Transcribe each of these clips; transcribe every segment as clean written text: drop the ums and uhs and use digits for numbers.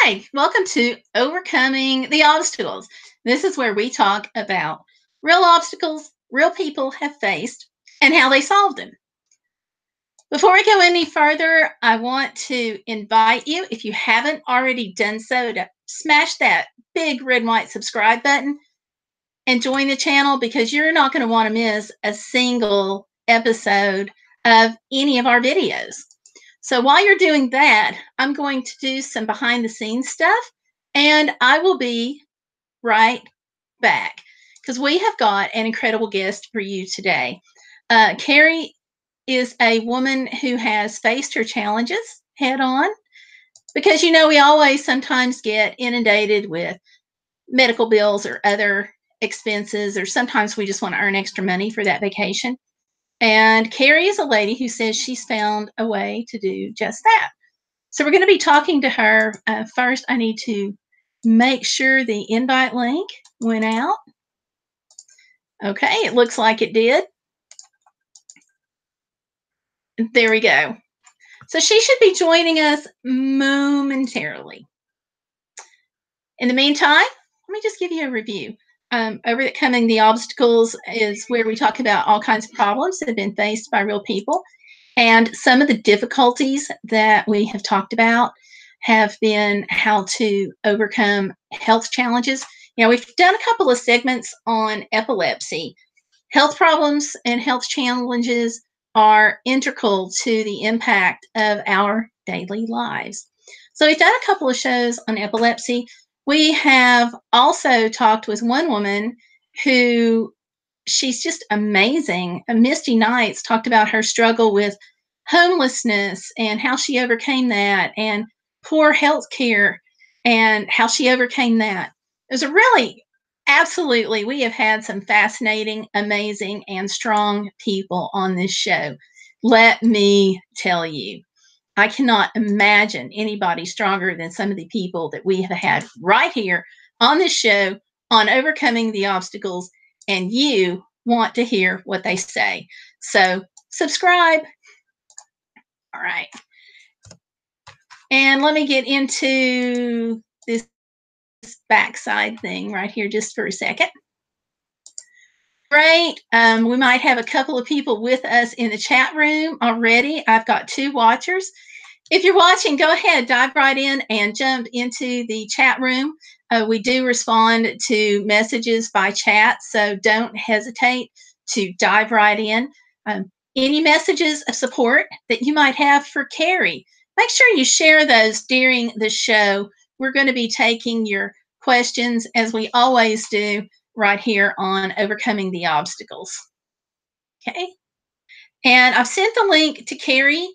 Hi, welcome to Overcoming the Obstacles. This is where we talk about real obstacles real people have faced and how they solved them. Before we go any further, I want to invite you, if you haven't already done so, to smash that big red and white subscribe button and join the channel because you're not going to want to miss a single episode of any of our videos. So while you're doing that, I'm going to do some behind the scenes stuff and I will be right back because we have got an incredible guest for you today. Carrie is a woman who has faced her challenges head on because, we always sometimes get inundated with medical bills or other expenses, or sometimes we just want to earn extra money for that vacation. And Carrie is a lady who says she's found a way to do just that. So we're going to be talking to her. First, I need to make sure the invite link went out. Okay, it looks like it did. There we go. So she should be joining us momentarily. In the meantime, let me just give you a review. Overcoming the Obstacles is where we talk about all kinds of problems that have been faced by real people. And some of the difficulties that we have talked about have been how to overcome health challenges. We've done a couple of segments on epilepsy. Health problems and health challenges are integral to the impact of our daily lives. So we've done a couple of shows on epilepsy. We have also talked with one woman who, she's just amazing. Misty Knights talked about her struggle with homelessness and how she overcame that, and poor health care and how she overcame that. It was a really, absolutely, we have had some fascinating, amazing, and strong people on this show. Let me tell you, I cannot imagine anybody stronger than some of the people that we have had right here on this show on Overcoming the Obstacles, and you want to hear what they say. So subscribe. All right. And let me get into this backside thing right here just for a second. Great. We might have a couple of people with us in the chat room already. I've got 2 watchers. If you're watching, go ahead, dive right in and jump into the chat room. We do respond to messages by chat, so don't hesitate to dive right in. Any messages of support that you might have for Carrie, make sure you share those during the show. We're going to be taking your questions, as we always do, right here on Overcoming the Obstacles. Okay. And I've sent the link to Carrie.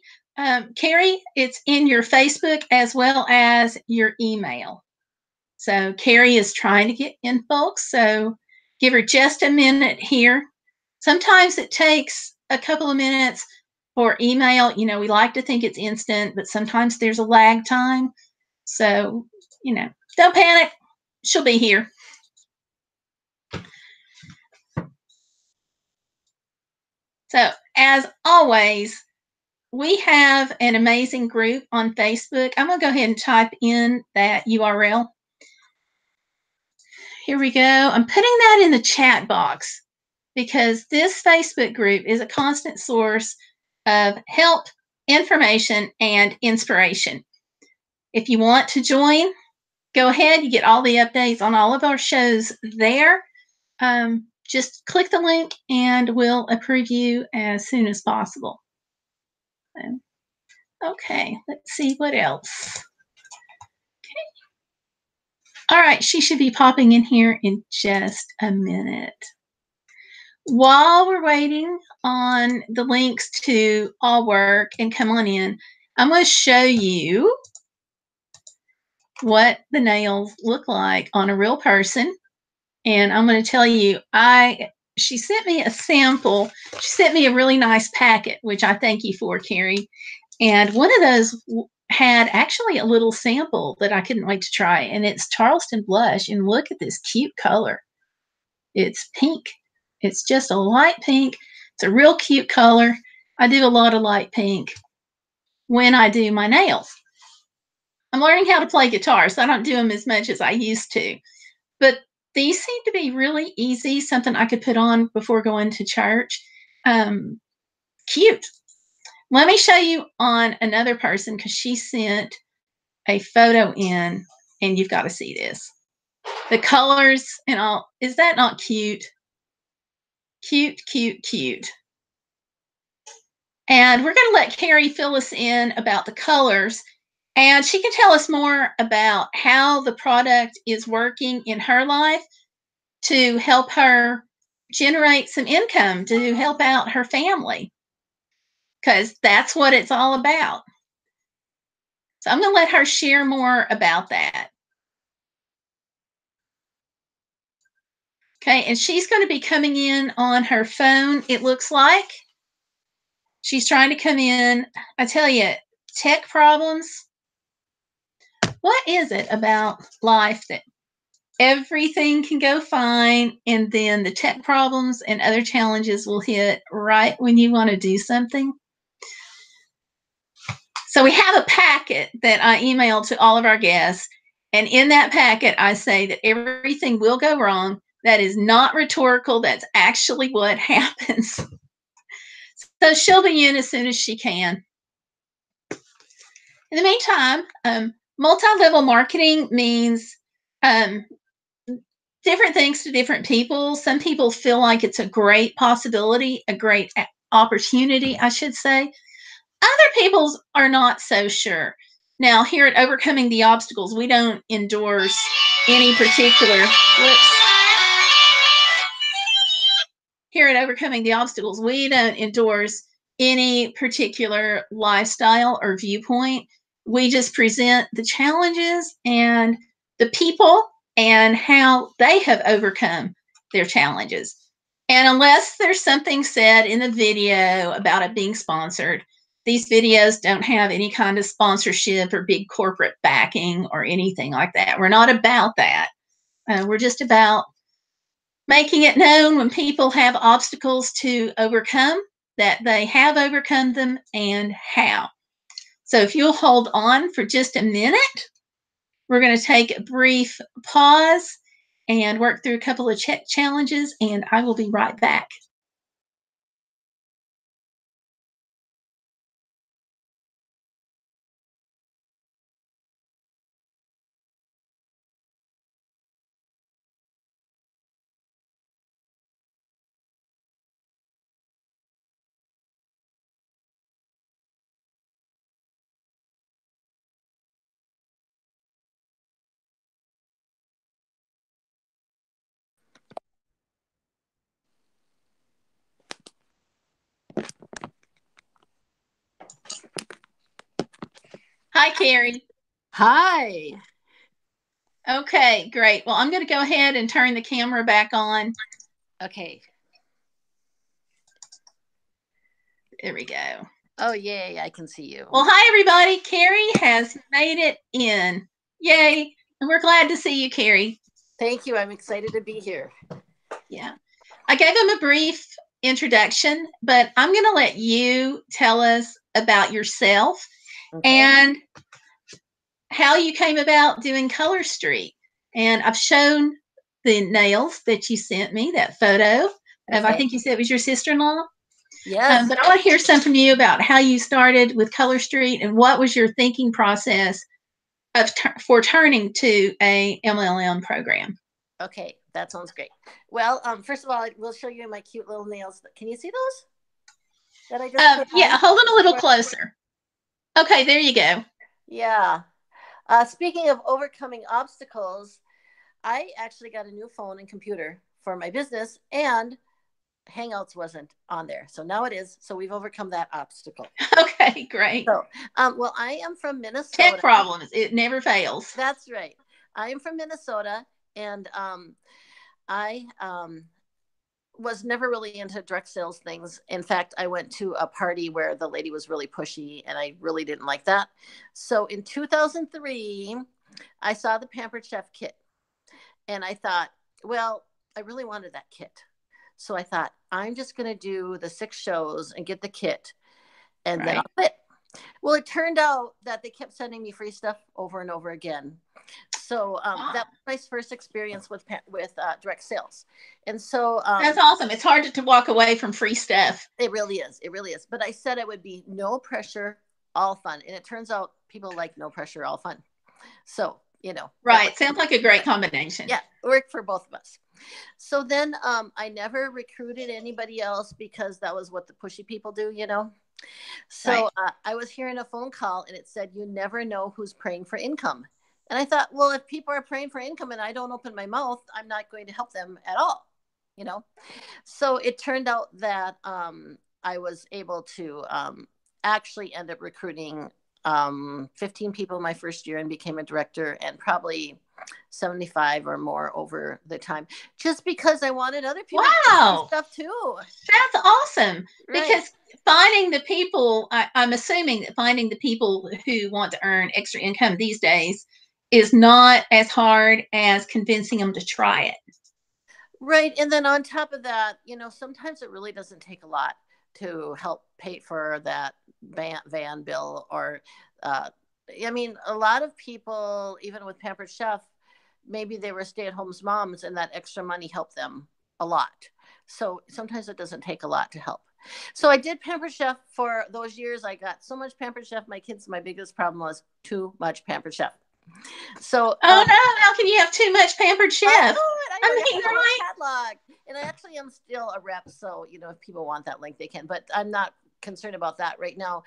Carrie, it's in your Facebook as well as your email. So Carrie is trying to get in, folks. So give her just a minute here. Sometimes it takes a couple of minutes for email. We like to think it's instant, but sometimes there's a lag time. So, don't panic. She'll be here. So as always, we have an amazing group on Facebook. I'm going to go ahead and type in that URL. Here we go. I'm putting that in the chat box because this Facebook group is a constant source of help, information, and inspiration. If you want to join, go ahead. You get all the updates on all of our shows there. Just click the link and we'll approve you as soon as possible. Okay, let's see what else. Okay. All right, she should be popping in here in just a minute. While we're waiting on the links to all work and come on in, I'm going to show you what the nails look like on a real person. And I'm going to tell you, she sent me a sample. She sent me a really nice packet, which I thank you for, Carrie. And one of those had actually a little sample that I couldn't wait to try. And it's Charleston blush. And look at this cute color. It's pink. It's just a light pink. It's a real cute color. I do a lot of light pink when I do my nails. I'm learning how to play guitar, so I don't do them as much as I used to. But these seem to be really easy, something I could put on before going to church. Cute. Let me show you on another person because she sent a photo in, and you've got to see this. The colors and all. Is that not cute? Cute, cute, cute. And we're going to let Carrie fill us in about the colors, and she can tell us more about how the product is working in her life to help her generate some income to help out her family, because that's what it's all about. So I'm going to let her share more about that. Okay, and she's going to be coming in on her phone, it looks like. She's trying to come in. I tell you, tech problems. What is it about life that everything can go fine, and then the tech problems and other challenges will hit right when you want to do something? So we have a packet that I emailed to all of our guests, and in that packet, I say that everything will go wrong. That is not rhetorical. That's actually what happens. So she'll be in as soon as she can. In the meantime, multi-level marketing means different things to different people. Some people feel like it's a great possibility, a great opportunity, I should say. Other people are not so sure. Now, here at Overcoming the Obstacles, we don't endorse any particular, here at Overcoming the Obstacles, we don't endorse any particular lifestyle or viewpoint. We just present the challenges and the people and how they have overcome their challenges. And unless there's something said in the video about it being sponsored, these videos don't have any kind of sponsorship or big corporate backing or anything like that. We're not about that. We're just about making it known when people have obstacles to overcome, that they have overcome them and how. So if you'll hold on for just a minute, we're going to take a brief pause and work through a couple of challenges, and I will be right back. Hi, Carrie. Hi. Okay, great. Well, I'm going to go ahead and turn the camera back on. Okay. There we go. Oh, yay, I can see you. Well, hi, everybody. Carrie has made it in. Yay. And we're glad to see you, Carrie. Thank you. I'm excited to be here. Yeah. I gave them a brief introduction, but I'm going to let you tell us about yourself and how you came about doing Color Street. And I've shown the nails that you sent me, that photo of, I think you said it was your sister-in-law. Yes. But I want to hear some from you about how you started with Color Street and what was your thinking process of for turning to a MLM program. Okay, that sounds great. Well, first of all, I will show you my cute little nails. Can you see those? That I just put yeah, on? hold them a little closer. Okay, there you go. Yeah. Speaking of overcoming obstacles, I actually got a new phone and computer for my business, and Hangouts wasn't on there. So now it is. So we've overcome that obstacle. Okay, great. So, well, I am from Minnesota. Tech problems. It never fails. That's right. I am from Minnesota, and I was never really into direct sales things. In fact, I went to a party where the lady was really pushy, and I really didn't like that. So in 2003, I saw the Pampered Chef kit, and I thought, well, I really wanted that kit. So I thought, I'm just going to do the 6 shows and get the kit, and then I'll quit. Well, it turned out that they kept sending me free stuff over and over again. So that was my first experience with direct sales. And so That's awesome. It's hard to walk away from free stuff. It really is. It really is. But I said it would be no pressure, all fun. And it turns out people like no pressure, all fun. So, Right. Sounds like a great combination. Yeah, it worked for both of us. So then I never recruited anybody else because that was what the pushy people do, So right. I was hearing a phone call and it said, you never know who's praying for income. And I thought, well, if people are praying for income and I don't open my mouth, I'm not going to help them at all, So it turned out that I was able to actually end up recruiting 15 people my first year and became a director, and probably 75 or more over the time, just because I wanted other people to do stuff too. That's awesome. Right. Because finding the people, I'm assuming that finding the people who want to earn extra income these days is not as hard as convincing them to try it. Right. And then on top of that, sometimes it really doesn't take a lot to help pay for that van bill, or a lot of people, even with Pampered Chef, maybe they were stay-at-home moms and that extra money helped them a lot. So sometimes it doesn't take a lot to help. So I did Pampered Chef for those years. I got so much Pampered Chef. My biggest problem was too much Pampered Chef. So no, how can you have too much Pampered Chef? I mean, right? Catalog. And I actually am still a rep, so if people want that link, they can. But I'm not concerned about that right now.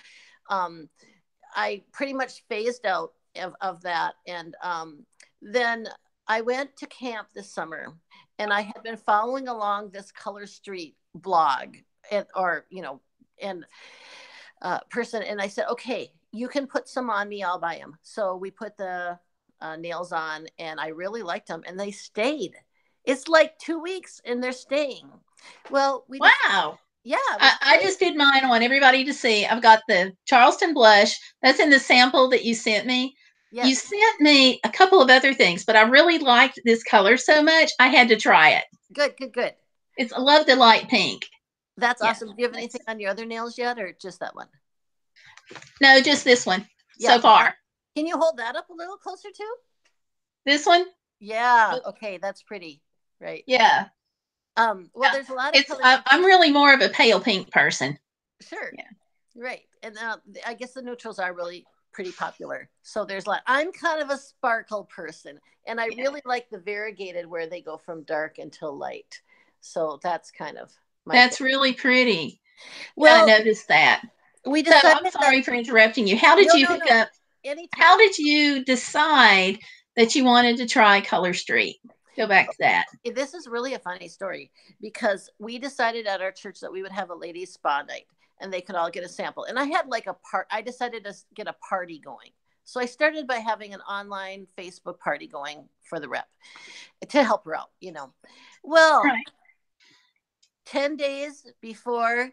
I pretty much phased out of that, and then I went to camp this summer, and I had been following along this Color Street blog, person, and I said, okay, you can put some on me, I'll buy them. So we put the nails on, and I really liked them, and they stayed. It's like 2 weeks and they're staying. Well, wow. Yeah. I just did mine. I want everybody to see. I've got the Charleston blush. That's in the sample that you sent me. Yes. You sent me a couple of other things, but I really liked this color so much, I had to try it. Good. I love the light pink. That's awesome. Do you have anything on your other nails yet, or just that one? No, just this one so far. Can you hold that up a little closer too? This one? Yeah. Okay, that's pretty. Right. Yeah. Well, there's a lot of I'm really more of a pale pink person. Sure. Yeah. Right. And I guess the neutrals are really pretty popular. So there's a lot. I'm kind of a sparkle person, and I really like the variegated where they go from dark until light. So that's kind of that's favorite. Really pretty. Well, I noticed that. We decided I'm sorry for interrupting you. How did you hook up? Anytime. How did you decide that you wanted to try Color Street? Go back to that. This is really a funny story, because we decided at our church that we would have a ladies' spa night and they could all get a sample. And I had I decided to get a party going. So I started by having an online Facebook party going for the rep to help her out, Well, right. 10 days before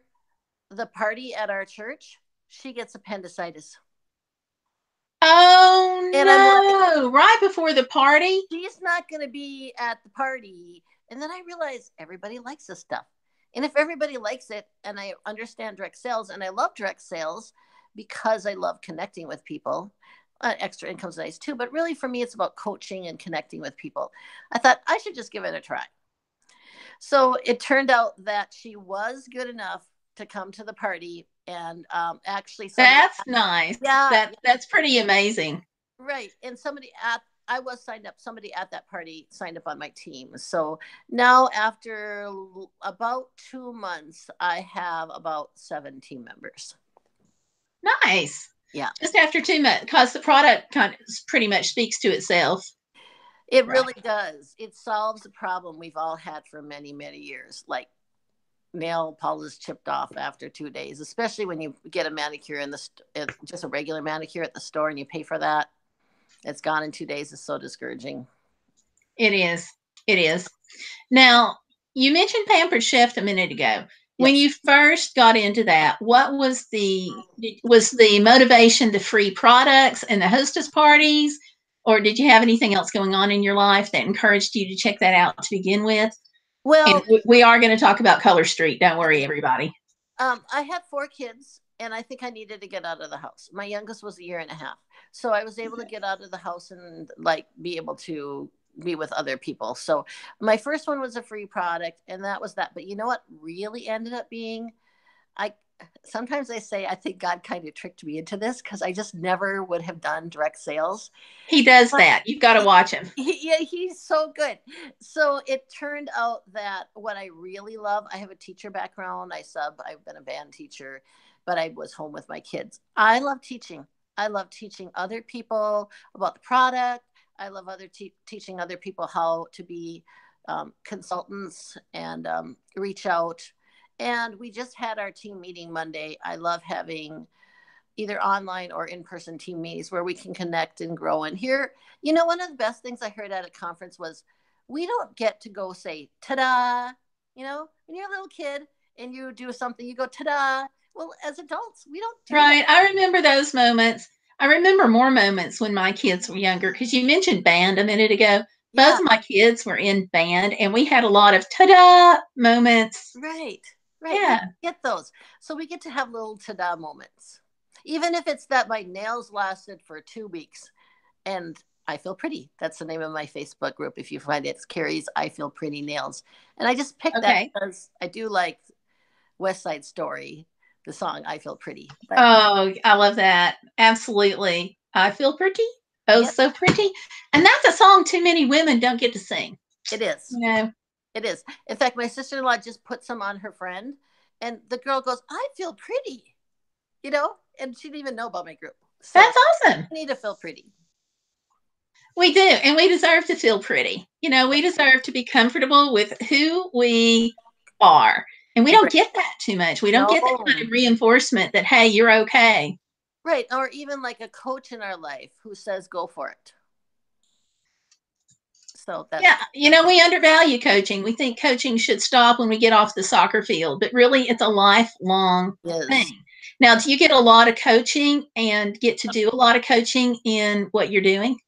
the party at our church, she gets appendicitis. Oh, and no, like, right before the party? She's not going to be at the party. And then I realized everybody likes this stuff. And if everybody likes it, and I understand direct sales, and I love direct sales because I love connecting with people, extra income's nice too. But really for me, it's about coaching and connecting with people. I thought I should just give it a try. So it turned out that she was good enough to come to the party. And actually, that's nice. Yeah, that's pretty amazing. Right. And I was signed up. Somebody at that party signed up on my team. So now, after about 2 months, I have about 7 team members. Nice. Yeah. Just after 2 months, because the product kind of pretty much speaks to itself. It really does. It solves a problem we've all had for many, many years, like nail polish chipped off after 2 days, especially when you get a manicure just a regular manicure at the store and you pay for that. It's gone in 2 days. It's so discouraging. It is. Now, you mentioned Pampered Chef a minute ago. Yes. When you first got into that, what was the motivation, the free products and the hostess parties, or did you have anything else going on in your life that encouraged you to check that out to begin with? Well, and we are going to talk about Color Street. Don't worry, everybody. I have 4 kids, and I think I needed to get out of the house. My youngest was 1.5 years. So I was able to get out of the house and like be able to be with other people. So my first one was a free product, and that was that. But you know what really ended up being, I sometimes I say I think God kind of tricked me into this because I just never would have done direct sales. He does But that. You've got to watch him. yeah, he's so good. So it turned out that what I really love, I have a teacher background. I've been a band teacher, but I was home with my kids. I love teaching. I love teaching other people about the product. I love teaching other people how to be consultants and reach out. And we just had our team meeting Monday. I love having either online or in-person team meetings where we can connect and grow. And here, one of the best things I heard at a conference was we don't get to go say, ta-da, when you're a little kid and you do something, you go, ta-da. Well, as adults, we don't do Right. that. I remember those moments. I remember more moments when my kids were younger because you mentioned band a minute ago. Both Yeah, of my kids were in band, and we had a lot of ta-da moments. right, right. We Yeah. get those. So we get to have little ta-da moments. Even if it's that my nails lasted for 2 weeks and I feel pretty. That's the name of my Facebook group. If you find it, it's Carrie's I Feel Pretty Nails. And I just picked that Okay. because I do like West Side Story, the song I Feel Pretty. But Oh, I love that. Absolutely. I feel pretty. Oh, yep, so pretty. And that's a song too many women don't get to sing. it is. You know, It is. In fact, my sister-in-law just put some on her friend and the girl goes, I feel pretty, and she didn't even know about my group. So that's awesome. I need to feel pretty. We do. And we deserve to feel pretty. We deserve to be comfortable with who we are. And we don't Right. get that too much. We don't get that kind No. of reinforcement that, hey, you're okay. Right. Or even like a coach in our life who says, go for it. So that's, Yeah. We undervalue coaching. We think coaching should stop when we get off the soccer field, but really it's a lifelong thing. is. Now, do you get a lot of coaching and get to do a lot of coaching in what you're doing?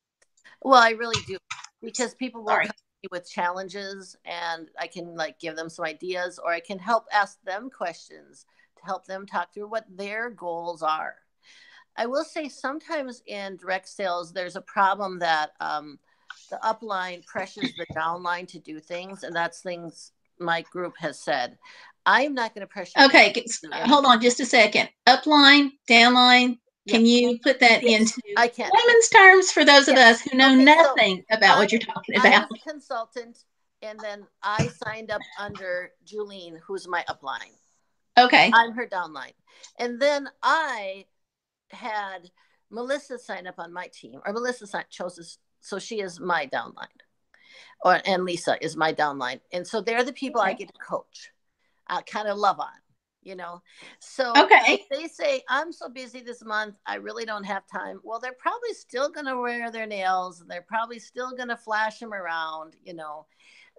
Well, I really do because people will Sorry. come to me with challenges and I can like give them some ideas or I can help ask them questions to help them talk through what their goals are. I will say sometimes in direct sales, there's a problem that the upline pressures the downline to do things. And that's things my group has said. I'm not going to pressure anyone Okay, to do hold anything. on just a second. Upline, downline. Yep. Can you put that Yes, into I can. layman's terms for those of Yes. us who know Okay. So nothing about I what you're talking I about? was a consultant, and then I signed up under Julene, who's my upline. Okay. I'm her downline, and then I had Melissa sign up on my team, or chose this, so she is my downline, and Lisa is my downline, and so they're the people I Okay. get to coach. I kind of love on. So if Okay. they say, I'm so busy this month, I really don't have time. Well, they're probably still going to wear their nails and they're probably still going to flash them around.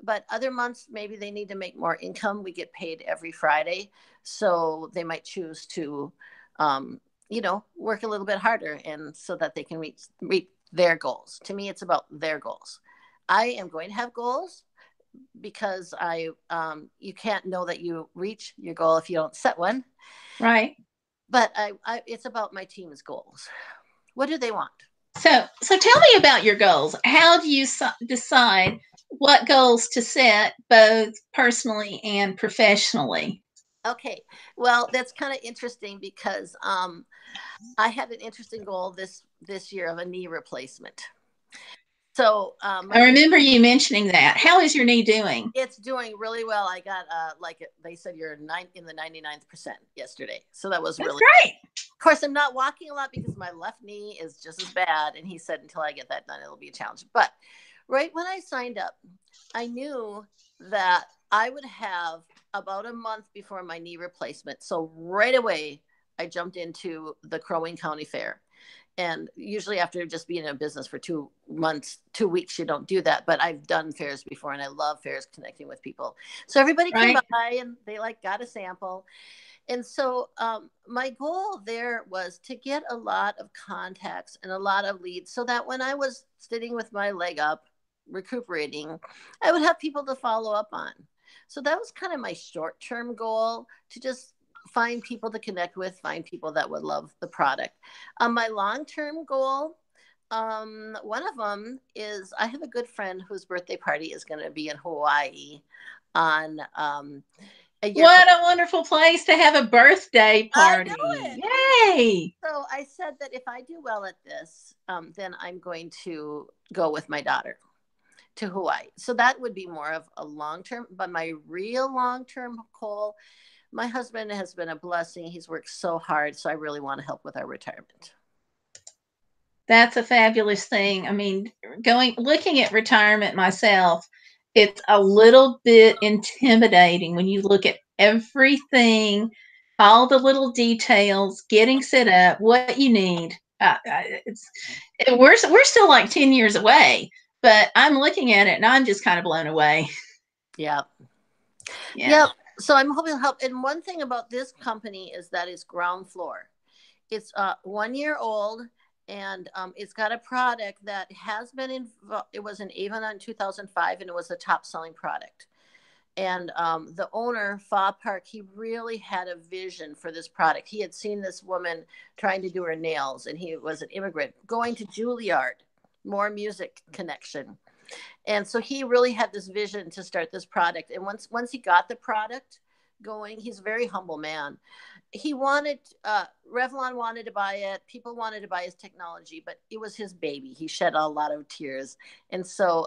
But other months, maybe they need to make more income. We get paid every Friday. So they might choose to, work a little bit harder and so that they can reach their goals. To me, it's about their goals. I am going to have goals because you can't know that you reach your goal if you don't set one. Right. But it's about my team's goals. What do they want? So tell me about your goals. How do you decide what goals to set both personally and professionally? Okay, well, that's kind of interesting because I had an interesting goal this year of a knee replacement. So my I knee, remember you mentioning that. How is your knee doing? it's doing really well. I got they said you're in the 99th percent yesterday, so that was That's really. great. Of course, I'm not walking a lot because my left knee is just as bad. And he said, until I get that done, it'll be a challenge. But right when I signed up, I knew that I would have about a month before my knee replacement. So right away, I jumped into the Crow Wing County Fair. And usually after just being in business for 2 months, 2 weeks, you don't do that. But I've done fairs before and I love fairs, connecting with people. So everybody came Right. by and they got a sample. And so my goal there was to get a lot of contacts and a lot of leads so that when I was sitting with my leg up, recuperating, I would have people to follow up on. So that was kind of my short-term goal, to just find people to connect with, find people that would love the product. My long-term goal, one of them is I have a good friend whose birthday party is going to be in Hawaii on a year. What a wonderful place to have a birthday party. I know it. Yay. So I said that if I do well at this, then I'm going to go with my daughter to Hawaii. So that would be more of a long-term, but my real long-term goal, my husband has been a blessing. He's worked so hard. So I really want to help with our retirement. That's a fabulous thing. I mean, looking at retirement myself, it's a little bit intimidating when you look at everything, all the little details, getting set up, what you need. We're still like 10 years away, but I'm looking at it and I'm just kind of blown away. Yeah. Yeah. Yep. So I'm hoping to help. And one thing about this company is that it's ground floor. It's 1 year old. And it's got a product that has been it was in Avon in 2005, and it was a top selling product. And the owner, Fa Park, he really had a vision for this product. He had seen this woman trying to do her nails, and he was an immigrant going to Juilliard, more music connection. And so he really had this vision to start this product. And once he got the product going, he's a very humble man. He wanted, Revlon wanted to buy it. People wanted to buy his technology, but it was his baby. He shed a lot of tears. And so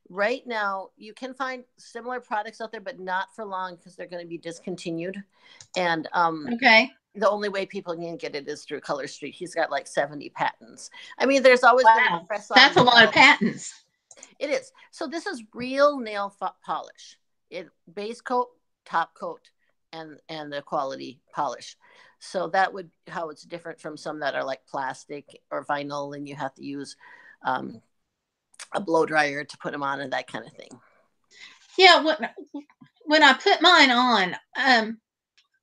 right now you can find similar products out there, but not for long because they're going to be discontinued. And okay. The only way people can get it is through Color Street. He's got like 70 patents. I mean, there's always wow. That's a lot of patents. It is. So this is real nail polish. Base coat, top coat, and the quality polish. So that would how it's different from some that are like plastic or vinyl, and you have to use a blow dryer to put them on and that kind of thing. Yeah, when I put mine on,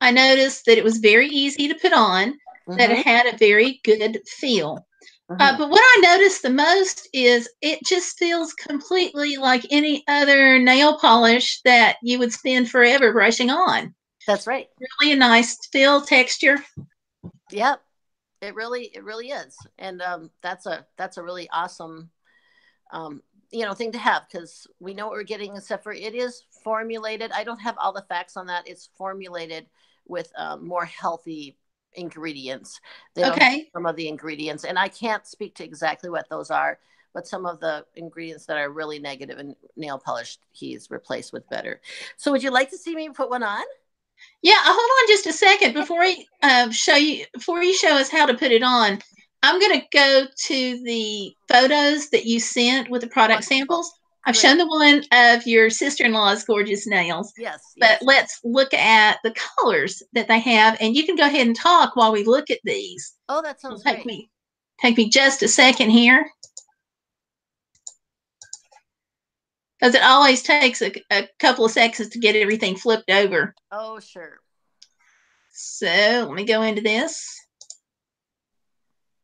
I noticed that it was very easy to put on, that it had a very good feel. But what I noticed the most is it just feels completely like any other nail polish that you would spend forever brushing on. That's right. Really a nice feel, texture. Yep, it really is, and that's a really awesome thing to have, because we know what we're getting, except for it is formulated. I don't have all the facts on that. It's formulated with more healthy ingredients. They don't have some of the ingredients, and I can't speak to exactly what those are, but some of the ingredients that are really negative in nail polish, he's replaced with better. So would you like to see me put one on? Yeah, hold on just a second before you show us how to put it on. I'm going to go to the photos that you sent with the product samples. I've shown the one of your sister-in-law's gorgeous nails. Yes. But let's look at the colors that they have, and you can go ahead and talk while we look at these. Oh, that sounds great. Take me just a second here. Because it always takes a couple of seconds to get everything flipped over. Oh, sure. So let me go into this.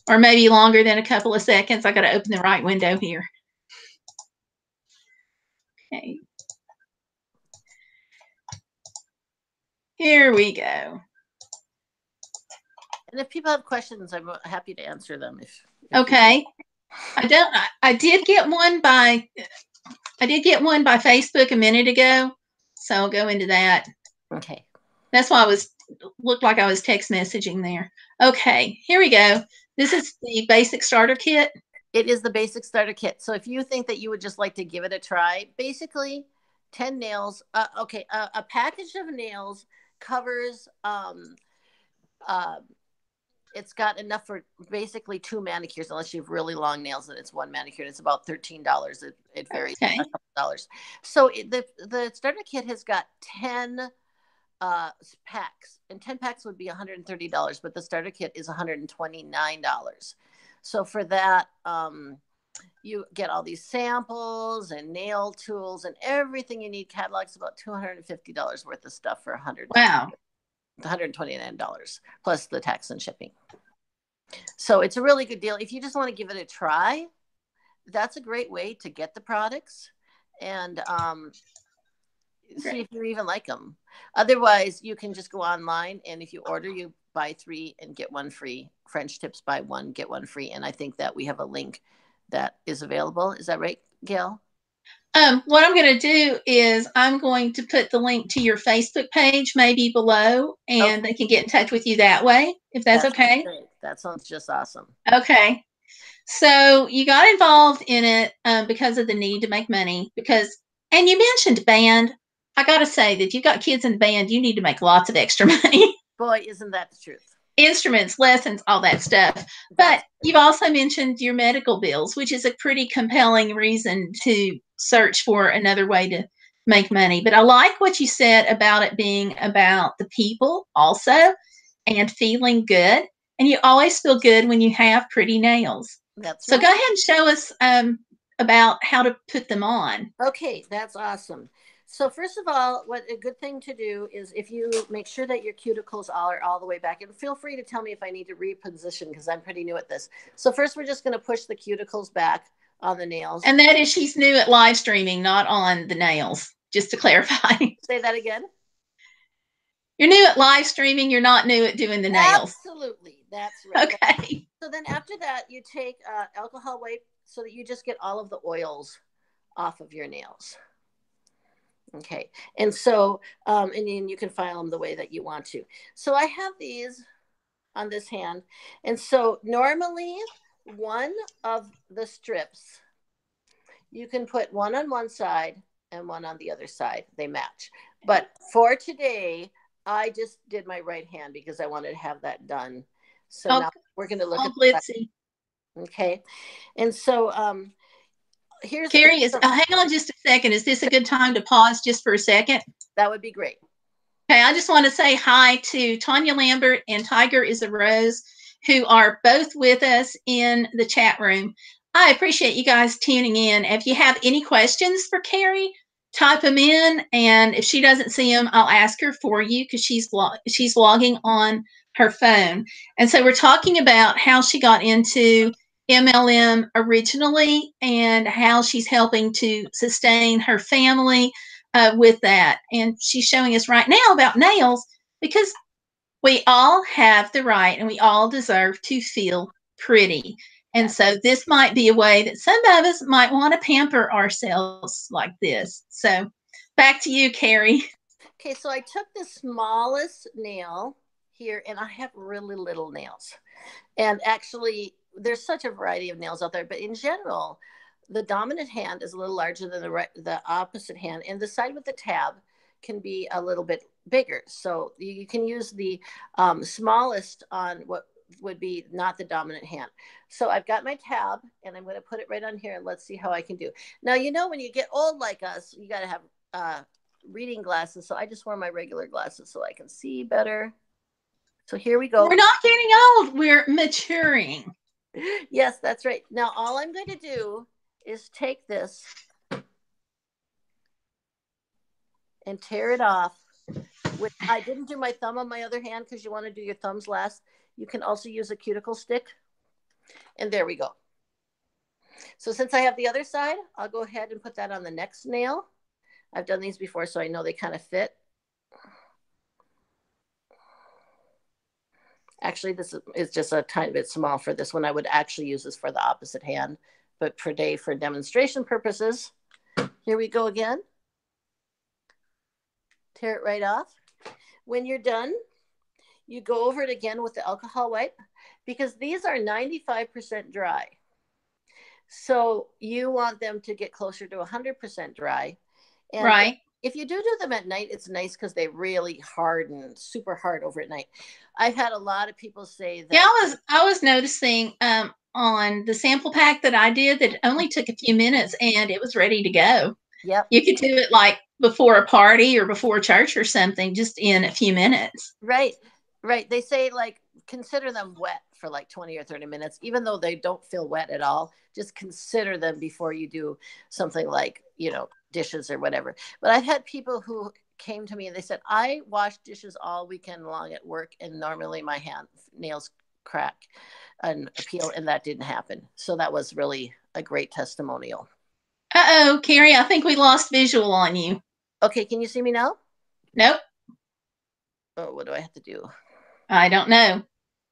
Or maybe longer than a couple of seconds. I got to open the right window here. Okay. Here we go. And if people have questions, I'm happy to answer them. Okay. I did get one by Facebook a minute ago, so I'll go into that. Okay. That's why looked like I was text messaging there. Okay, here we go. This is the basic starter kit. It is the basic starter kit. So if you think that you would just like to give it a try, basically 10 nails. A package of nails covers it's got enough for basically 2 manicures, unless you have really long nails and it's 1 manicure. It's about $13. It varies a couple dollars. So the starter kit has got 10 packs, and 10 packs would be $130, but the starter kit is $129. So for that, you get all these samples and nail tools and everything you need. Catalogs about $250 worth of stuff for $129 plus the tax and shipping. So it's a really good deal. If you just want to give it a try, that's a great way to get the products. And see if you even like them. Otherwise, you can just go online, and if you order, you buy 3 and get 1 free. French tips, buy 1, get 1 free. And I think that we have a link that is available. Is that right, Gail? What I'm going to do is I'm going to put the link to your Facebook page maybe below, and they can get in touch with you that way, if that's okay. Great. That sounds just awesome. Okay. So you got involved in it because of the need to make money. And you mentioned band. I got to say that you've got kids in the band. You need to make lots of extra money. Boy, isn't that the truth? Instruments, lessons, all that stuff. But you've also mentioned your medical bills, which is a pretty compelling reason to search for another way to make money. But I like what you said about it being about the people also and feeling good. And you always feel good when you have pretty nails. So go ahead and show us about how to put them on. Okay, that's awesome. So first of all, what a good thing to do is if you make sure that your cuticles are all the way back, and feel free to tell me if I need to reposition because I'm pretty new at this. So first we're just going to push the cuticles back on the nails. And that is, she's new at live streaming, not on the nails, just to clarify. Say that again. You're new at live streaming. You're not new at doing the nails. Absolutely. That's right. Okay. So then after that, you take alcohol wipe so that you just get all of the oils off of your nails. Okay. And so, and then you can file them the way that you want to. So I have these on this hand. And so normally one of the strips, you can put one on one side and one on the other side. They match. But for today, I just did my right hand because I wanted to have that done. So now we're going to look at Blitzy. Okay. And so here's Carrie, hang on just a second. Is this a good time to pause just for a second? That would be great. Okay, I just want to say hi to Tanya Lambert and Tiger is a Rose, who are both with us in the chat room. I appreciate you guys tuning in. If you have any questions for Carrie, type them in, and if she doesn't see them, I'll ask her for you because she's logging on her phone. And so we're talking about how she got into MLM originally and how she's helping to sustain her family with that. And she's showing us right now about nails because we all have the right and we all deserve to feel pretty. And so this might be a way that some of us might want to pamper ourselves like this. So back to you, Carrie. Okay, so I took the smallest nail here, and I have really little nails. And actually, there's such a variety of nails out there, but in general, the dominant hand is a little larger than the opposite hand, and the side with the tab can be a little bit bigger. So you can use the smallest on what would be not the dominant hand. So I've got my tab, and I'm going to put it right on here, and let's see how I can do. Now, you know, when you get old like us, you got to have reading glasses. So I just wear my regular glasses so I can see better. So here we go. We're not getting old. We're maturing. Yes, that's right. Now, all I'm going to do is take this and tear it off. I didn't do my thumb on my other hand because you want to do your thumbs last. You can also use a cuticle stick. And there we go. So since I have the other side, I'll go ahead and put that on the next nail. I've done these before, so I know they kind of fit. Actually, this is just a tiny bit small for this one. I would actually use this for the opposite hand, but today for demonstration purposes, here we go again. Tear it right off. When you're done, you go over it again with the alcohol wipe because these are 95% dry. So you want them to get closer to 100% dry. And right. If you do them at night, it's nice because they really harden super hard over at night. I've had a lot of people say that. Yeah, I was noticing on the sample pack that I did that it only took a few minutes and it was ready to go. Yep. You could do it like before a party or before church or something, just in a few minutes. Right. Right. They say like consider them wet for like 20 or 30 minutes, even though they don't feel wet at all. Just consider them before you do something like, you know, dishes or whatever. But I've had people who came to me and they said, I wash dishes all weekend long at work and normally my nails crack and peel, and that didn't happen. So that was really a great testimonial. Uh-oh, Carrie, I think we lost visual on you. Okay, can you see me now? Nope. Oh, what do I have to do? I don't know.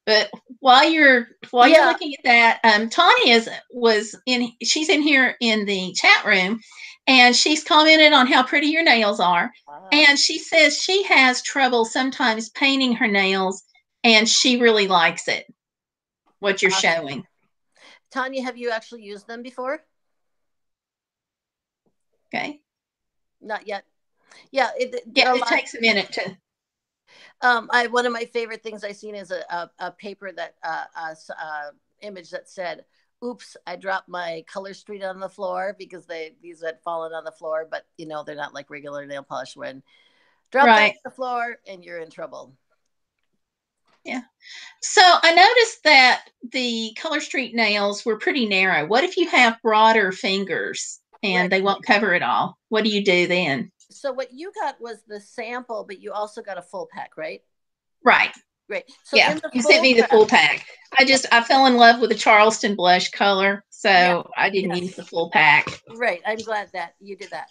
But while you're Yeah. looking at that, she's in here in the chat room, and she's commented on how pretty your nails are. And she says she has trouble sometimes painting her nails, and she really likes it. What you're showing. Tanya, have you actually used them before? Okay. Not yet. Yeah, it takes a minute to. One of my favorite things I seen is a paper that image that said, "Oops, I dropped my Color Street on the floor," because these had fallen on the floor, but you know they're not like regular nail polish. When drop that on the floor and you're in trouble. Yeah. So I noticed that the Color Street nails were pretty narrow. What if you have broader fingers and they won't cover it all? What do you do then? So what you got was the sample, but you also got a full pack, right? Right. Great. So yeah, you sent me the full pack. I fell in love with the Charleston blush color, so I didn't use the full pack. Right. I'm glad that you did that.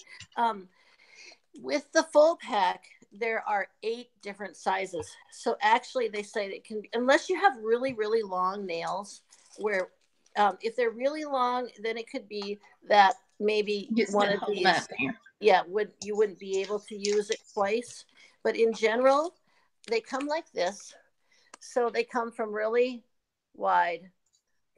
With the full pack, there are 8 different sizes. So actually they say it can be, unless you have really, really long nails, where if they're really long, then it could be that maybe one of these, you wouldn't be able to use it twice. But in general, they come like this. So they come from really wide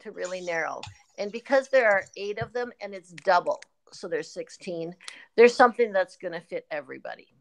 to really narrow. And because there are 8 of them and it's double, so there's 16, there's something that's going to fit everybody.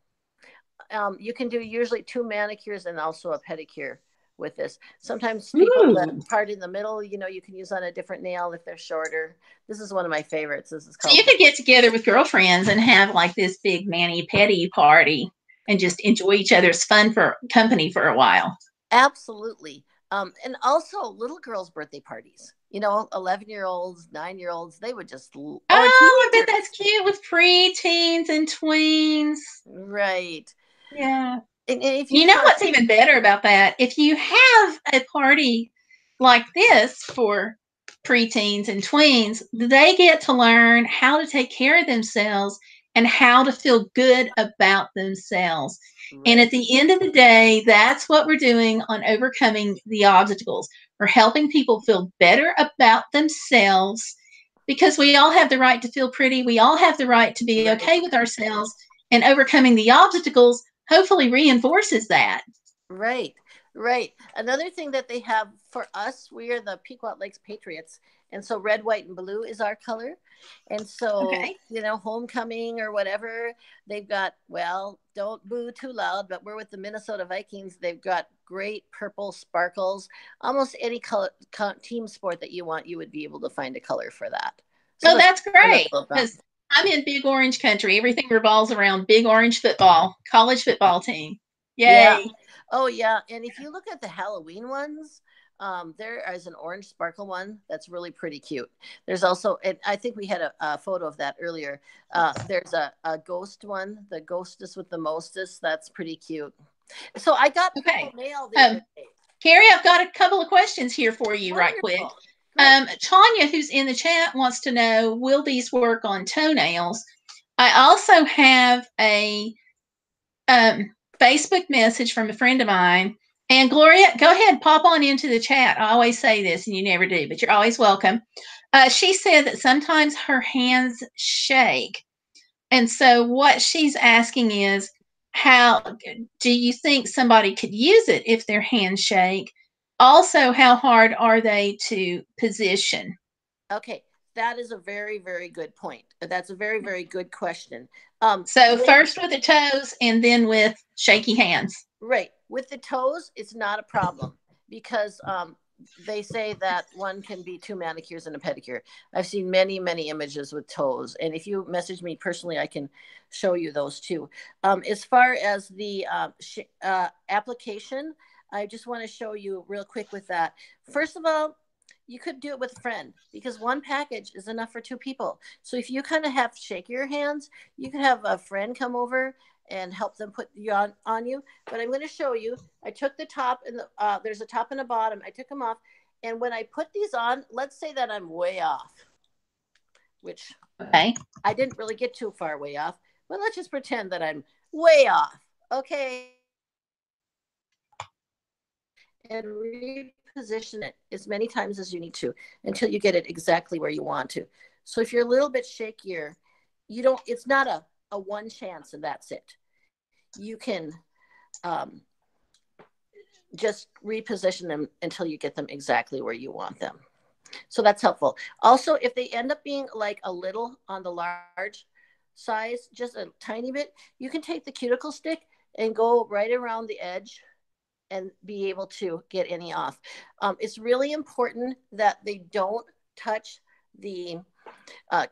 You can do usually 2 manicures and also a pedicure with this. Sometimes people, that part in the middle, you can use on a different nail if they're shorter. This is one of my favorites. This is called. So you could get together with girlfriends and have like this big mani-pedi party and just enjoy each other's company for a while. Absolutely. And also little girls' birthday parties. 11-year-olds, 9-year-olds, they would just. I bet that's cute with pre-teens and tweens. Right. Yeah. And if you know what's even better about that? If you have a party like this for preteens and tweens, they get to learn how to take care of themselves and how to feel good about themselves. Right. And at the end of the day, that's what we're doing on overcoming the obstacles. We're helping people feel better about themselves, because we all have the right to feel pretty. We all have the right to be okay with ourselves, and overcoming the obstacles hopefully reinforces that. Right. Another thing that they have for us, we are the Pequot Lakes Patriots. And so red, white, and blue is our color. And so, homecoming or whatever, they've got, don't boo too loud, but we're with the Minnesota Vikings. They've got great purple sparkles. Almost any color, team sport that you want, you would be able to find a color for that. So that's great, because I'm in Big Orange country. Everything revolves around Big Orange football, college football team. Yay. Yeah. Oh, yeah. And if you look at the Halloween ones, there is an orange sparkle one that's really pretty cute. There's also, and I think we had a photo of that earlier. There's a ghost one, the ghostess with the mostest. That's pretty cute. So I got mail the other day. Carrie, I've got a couple of questions here for you. Wonderful. Right quick. Tanya, who's in the chat, wants to know, will these work on toenails? I also have a Facebook message from a friend of mine. And Gloria, go ahead, pop on into the chat. I always say this, and you never do, but you're always welcome. She said that sometimes her hands shake. And so what she's asking is, how do you think somebody could use it if their hands shake? Also, how hard are they to position? Okay, that is a very, very good point. That's a very, very good question. So first with the toes and then with shaky hands. Right. With the toes, it's not a problem, because they say that one can be 2 manicures and a pedicure. I've seen many, many images with toes. And if you message me personally, I can show you those too. As far as the application, I just want to show you real quick with that. First of all, you could do it with a friend, because 1 package is enough for 2 people. So if you kind of have shakier hands, you could have a friend come over and help them put you on you. But I'm going to show you. I took the top, and there's a top and a bottom. I took them off. And when I put these on, let's say that I'm way off, which I didn't really get too far way off. Well, let's just pretend that I'm way off. Okay. And reposition it as many times as you need to until you get it exactly where you want to. So if you're a little bit shakier, it's not a one chance and that's it. You can just reposition them until you get them exactly where you want them. So that's helpful. Also, if they end up being like a little on the large size, just a tiny bit, you can take the cuticle stick and go right around the edge and be able to get any off. It's really important that they don't touch the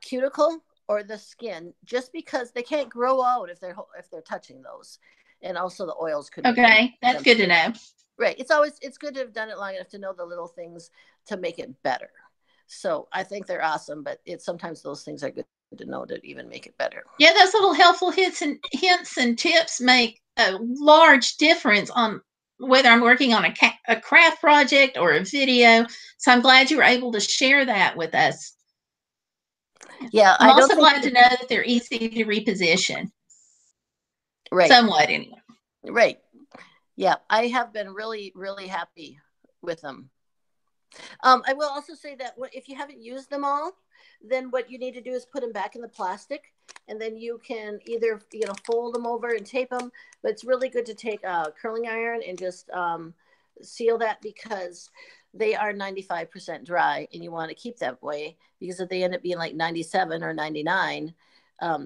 cuticle or the skin, just because they can't grow out if they're touching those. And also the oils could. Okay, that's good to know. Right. It's good to have done it long enough to know the little things to make it better. So I think they're awesome, but sometimes those things are good to know to even make it better. Yeah, those little helpful hints and tips make a large difference on whether I'm working on a craft project or a video. So I'm glad you were able to share that with us. Yeah, I'm also glad to know that they're easy to reposition. Right. Somewhat, anyway. Right. Yeah, I have been really, really happy with them. I will also say that if you haven't used them all, then what you need to do is put them back in the plastic, and then you can either fold them over and tape them. But it's really good to take a curling iron and just seal that, because they are 95% dry, and you want to keep that way, because if they end up being like 97 or 99,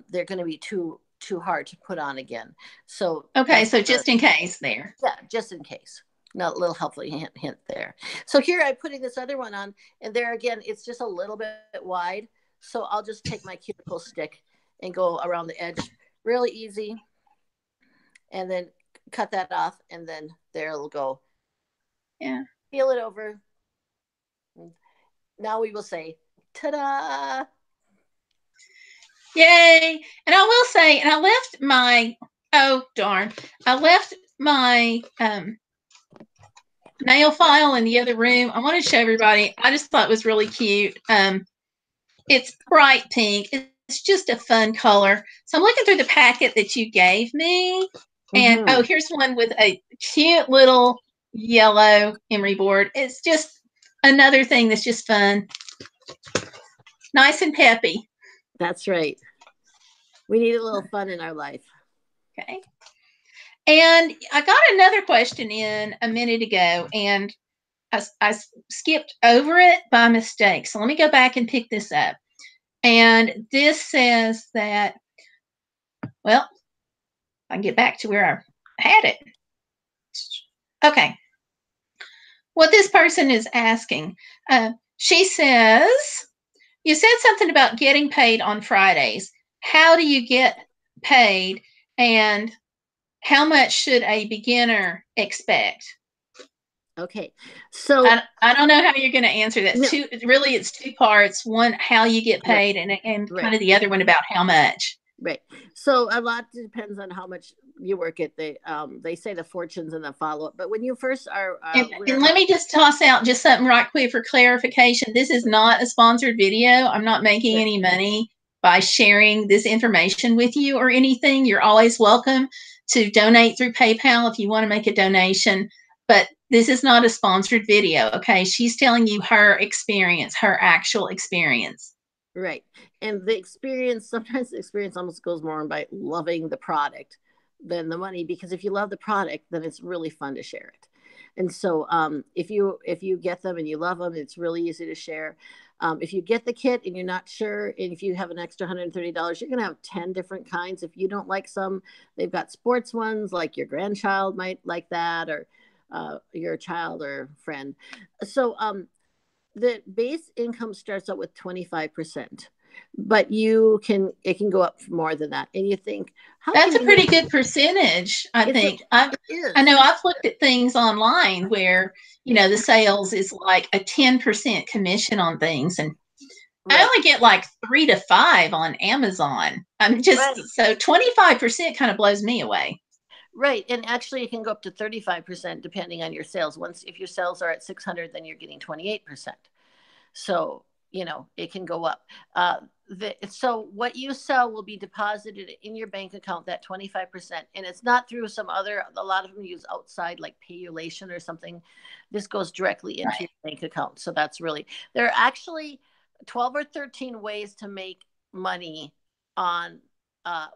they're going to be too hard to put on again. So okay, so just in case there. Yeah, just in case. Not a little helpful hint there. So here I'm putting this other one on, and there again, it's just a little bit wide. So I'll just take my cuticle stick and go around the edge, really easy, and then cut that off, and then there it'll go. Yeah. Peel it over. Now we will say, ta-da! Yay! And I will say, and I left my, oh darn, I left my nail file in the other room. I want to show everybody. I just thought it was really cute. It's bright pink. It's just a fun color. So I'm looking through the packet that you gave me. And oh, here's one with a cute little yellow emery board. It's just another thing that's just fun. Nice and peppy. That's right. We need a little fun in our life. Okay. And I got another question in a minute ago, and I skipped over it by mistake. So let me go back and pick this up. And this says that, well, I can get back to where I had it. Okay. What this person is asking, she says, you said something about getting paid on Fridays. How do you get paid, and how much should a beginner expect? Okay, so I don't know how you're going to answer that. No. It's two parts. One, how you get paid, right. and right. kind of the other one about how much. Right. So a lot depends on how much you work it. They say the fortunes and the follow-up. But when you first are... and let me just toss out just something right quick for clarification. This is not a sponsored video. I'm not making any money by sharing this information with you or anything. You're always welcome to donate through PayPal if you want to make a donation. But this is not a sponsored video, okay? She's telling you her experience, her actual experience. Right. And the experience, sometimes the experience almost goes more by loving the product than the money, because if you love the product, then it's really fun to share it. And so if you get them and you love them, it's really easy to share. If you get the kit and you're not sure, and if you have an extra $130, you're going to have 10 different kinds. If you don't like some, they've got sports ones, like your grandchild might like that, or your child or friend. So the base income starts out with 25%, but it can go up more than that. And you think, that's a pretty good percentage, I think. I know I've looked at things online where, the sales is like a 10% commission on things. And right. I only get like 3 to 5 on Amazon. I'm just, right. So 25% kind of blows me away. Right. And actually it can go up to 35% depending on your sales. If your sales are at 600, then you're getting 28%. So you know, it can go up. So what you sell will be deposited in your bank account, that 25%. And it's not through some other, a lot of them use outside like Paylation or something. This goes directly into your bank account. So that's really, there are actually 12 or 13 ways to make money on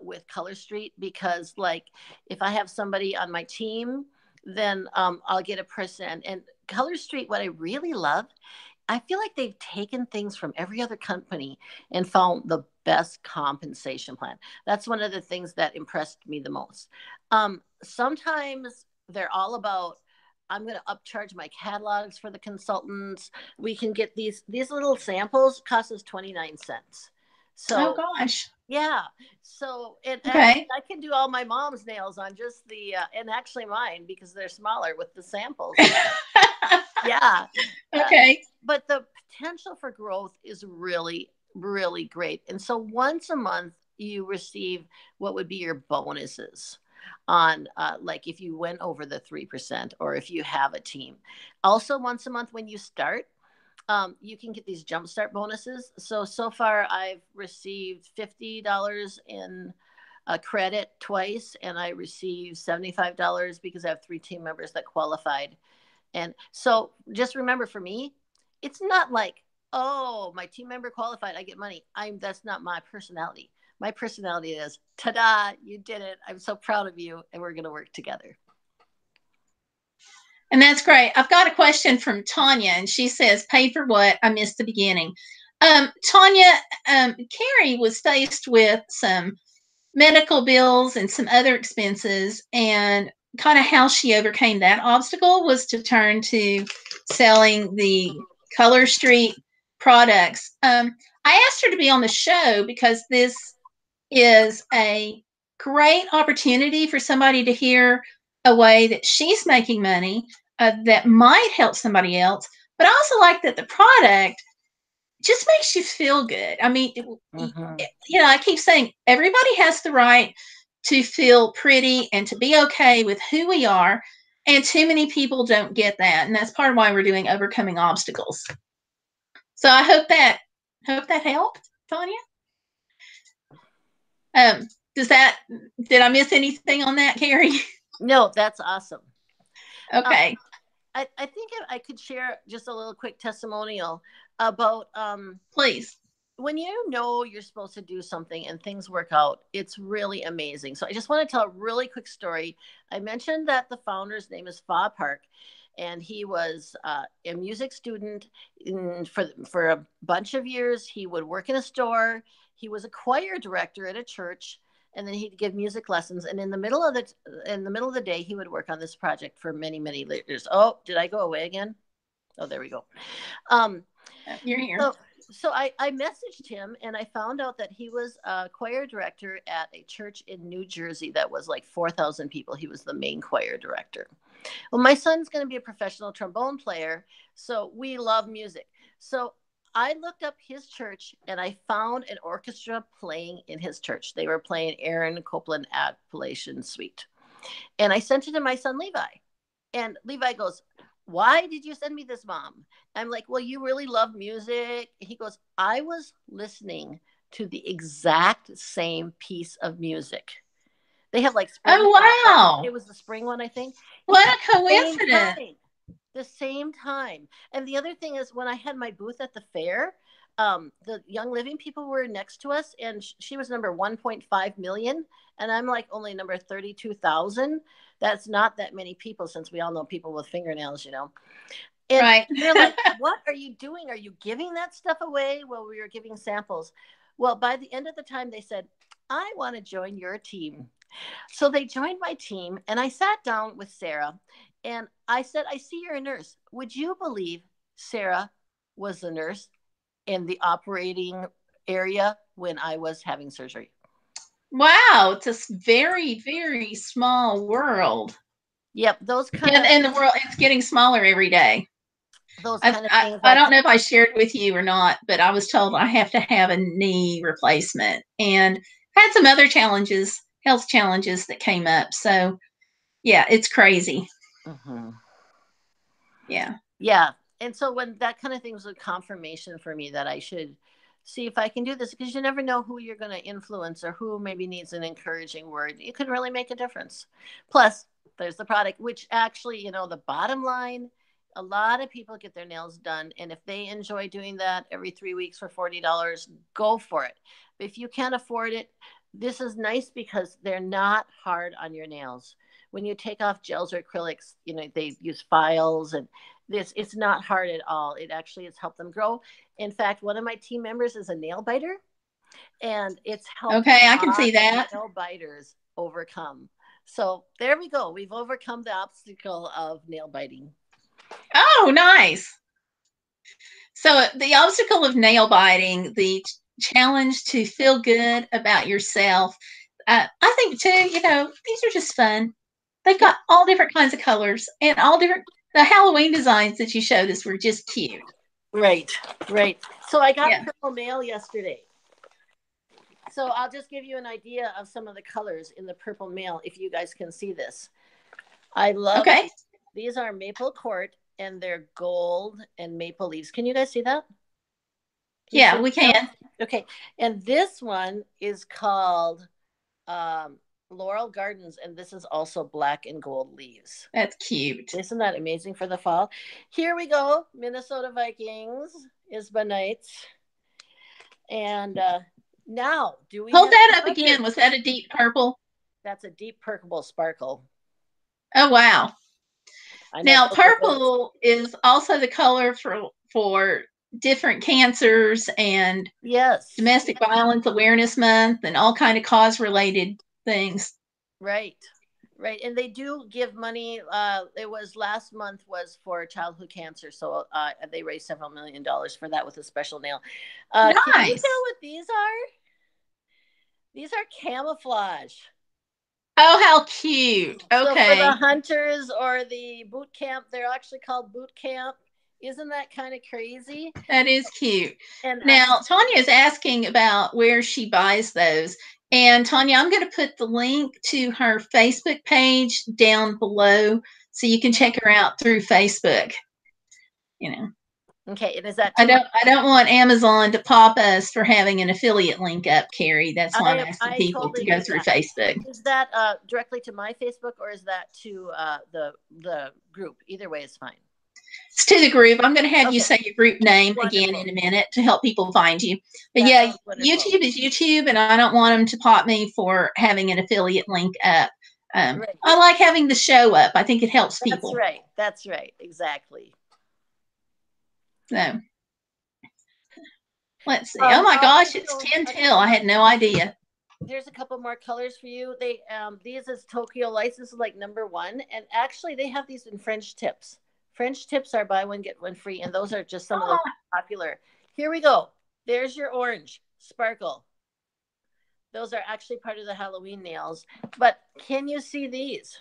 with Color Street, because like if I have somebody on my team, then I'll get a percent. And Color Street, what I really love, I feel like they've taken things from every other company and found the best compensation plan. That's one of the things that impressed me the most. Sometimes they're all about, I'm going to upcharge my catalogs for the consultants. We can get these little samples, cost us 29 cents. So, oh gosh. yeah. So Okay. I can do all my mom's nails on just the, and actually mine, because they're smaller with the samples. Yeah. Okay. But the potential for growth is really, really great. And so once a month, you receive what would be your bonuses on like if you went over the 3% or if you have a team. Also, once a month when you start, you can get these jumpstart bonuses. So far, I've received $50 in credit twice, and I received $75 because I have 3 team members that qualified. And so just remember, for me, it's not like, oh, my team member qualified, I get money. That's not my personality. My personality is, ta-da, you did it. I'm so proud of you, and we're going to work together. And that's great. I've got a question from Tanya, and she says, pay for what? I missed the beginning. Tanya, Carrie was faced with some medical bills and some other expenses, and kind of how she overcame that obstacle was to turn to selling the Color Street products. I asked her to be on the show because this is a great opportunity for somebody to hear a way that she's making money that might help somebody else. But I also like that the product just makes you feel good. I mean, you know, I keep saying everybody has the right to feel pretty and to be okay with who we are. And too many people don't get that. And that's part of why we're doing overcoming obstacles. So I hope that helped, Tanya. Did I miss anything on that, Carrie? No, that's awesome. Okay. I think I could share just a little quick testimonial about Please. when you know you're supposed to do something and things work out. It's really amazing. So I just want to tell a really quick story. I mentioned that the founder's name is Fa Park, and he was a music student for a bunch of years. He would work in a store. He was a choir director at a church, and then he'd give music lessons. And in the middle of the day, he would work on this project for many, many years. Oh, did I go away again? Oh, there we go. You're here. So I messaged him, and I found out that he was a choir director at a church in New Jersey that was like 4,000 people. He was the main choir director. Well, my son's going to be a professional trombone player, so we love music. So I looked up his church, and I found an orchestra playing in his church. They were playing Aaron Copland Appalachian Suite. And I sent it to my son, Levi. And Levi goes, why did you send me this, Mom? I'm like, well, you really love music. He goes, I was listening to the exact same piece of music. They have like spring. Oh, wow. It was the spring one, I think. What a coincidence. The same time. And the other thing is, when I had my booth at the fair, the Young Living people were next to us, and she was number 1.5 million. And I'm like only number 32,000. That's not that many people, since we all know people with fingernails, you know. And right. They're like, what are you doing? Are you giving that stuff away? Well, we were giving samples. Well, by the end of the time, they said, I want to join your team. So they joined my team, and I sat down with Sarah, and I said, I see you're a nurse. Would you believe Sarah was the nurse in the operating area when I was having surgery? Wow, it's a very, very small world. Yep, those kind and the world, it's getting smaller every day. Those kind of things. I don't know if I shared with you or not, but I was told I have to have a knee replacement, and had some other challenges, health challenges that came up. So, yeah, it's crazy. Mm-hmm. Yeah. Yeah. And so when that kind of thing was a confirmation for me that I should see if I can do this, because you never know who you're going to influence or who maybe needs an encouraging word. It could really make a difference. Plus, there's the product, which actually, you know, the bottom line, a lot of people get their nails done. And if they enjoy doing that every 3 weeks for $40, go for it. But if you can't afford it, this is nice because they're not hard on your nails. When you take off gels or acrylics, you know, they use files, and it's not hard at all. It actually has helped them grow. In fact, one of my team members is a nail biter, and it's helped Okay, I can see that. nail biters overcome. So there we go. We've overcome the obstacle of nail biting. Oh, nice. So the obstacle of nail biting, the challenge to feel good about yourself. I think too, you know, these are just fun. They've got all different kinds of colors and all different, the Halloween designs that you showed us were just cute. Right, right. So I got purple mail yesterday. So I'll just give you an idea of some of the colors in the purple mail, if you guys can see this. I love it. These are maple court, and they're gold and maple leaves. Can you guys see that? Yeah, we can. Okay. And this one is called Laurel Gardens, and this is also black and gold leaves. That's cute. Isn't that amazing for the fall? Here we go. Minnesota Vikings, Isba Knights. And now, do we hold that up again? Was that a deep purple? That's a deep purple sparkle. Oh, wow. Now, purple is also the color for different cancers and domestic violence awareness month and all kind of cause related things. Right. Right. And they do give money. It was last month was for childhood cancer. So they raised several $1 million for that with a special nail. Nice. Can you tell what these are? These are camouflage. Oh, how cute. Okay. So for the hunters or the boot camp, they're actually called boot camp. Isn't that kind of crazy? That is cute. And now, Tanya is asking about where she buys those. And Tanya, I'm going to put the link to her Facebook page down below so you can check her out through Facebook. You know. Okay, and is that I don't want Amazon to pop us for having an affiliate link up, Carrie. That's why I'm asking people to go through Facebook. Is that directly to my Facebook, or is that to the group? Either way is fine. It's to the group. I'm going to have you say your group name again in a minute to help people find you. But yeah, YouTube is YouTube, and I don't want them to pop me for having an affiliate link up. I like having the show up. I think it helps people. That's right. That's right. Exactly. So let's see. Oh my gosh, it's 10 till. I had no idea. There's a couple more colors for you. They these is Tokyo Lights. This is like #1, and actually they have these in French tips. French tips are buy one get one free, and those are just some of the popular. Here we go. There's your orange sparkle. Those are actually part of the Halloween nails. But can you see these?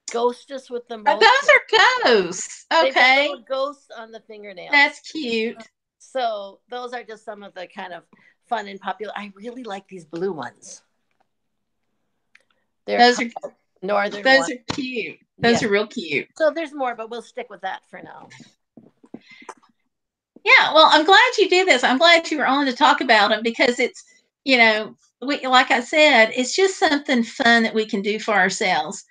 Ghostess with the most. Those are ghosts. Okay. Ghosts on the fingernails. That's cute. So those are just some of the kind of fun and popular. I really like these blue ones. Those are northern. Those are cute. Those are real cute. So there's more, but we'll stick with that for now. Yeah, well, I'm glad you did this. I'm glad you were on to talk about them because it's, you know, like I said, it's just something fun that we can do for ourselves.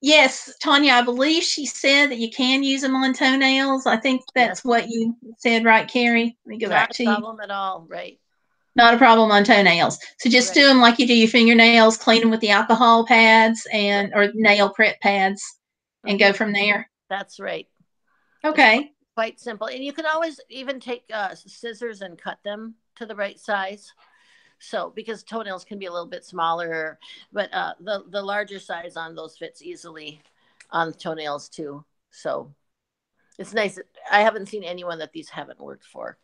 Yes, Tanya, I believe she said that you can use them on toenails. I think that's what you said, right, Carrie? Let me go back to you. Not a problem at all, right? Not a problem on toenails. So just do them like you do your fingernails, clean them with the alcohol pads and or nail prep pads and go from there. That's right. Okay. It's quite simple. And you can always even take scissors and cut them to the right size. So because toenails can be a little bit smaller, but the larger size on those fits easily on toenails too. So it's nice. I haven't seen anyone that these haven't worked for.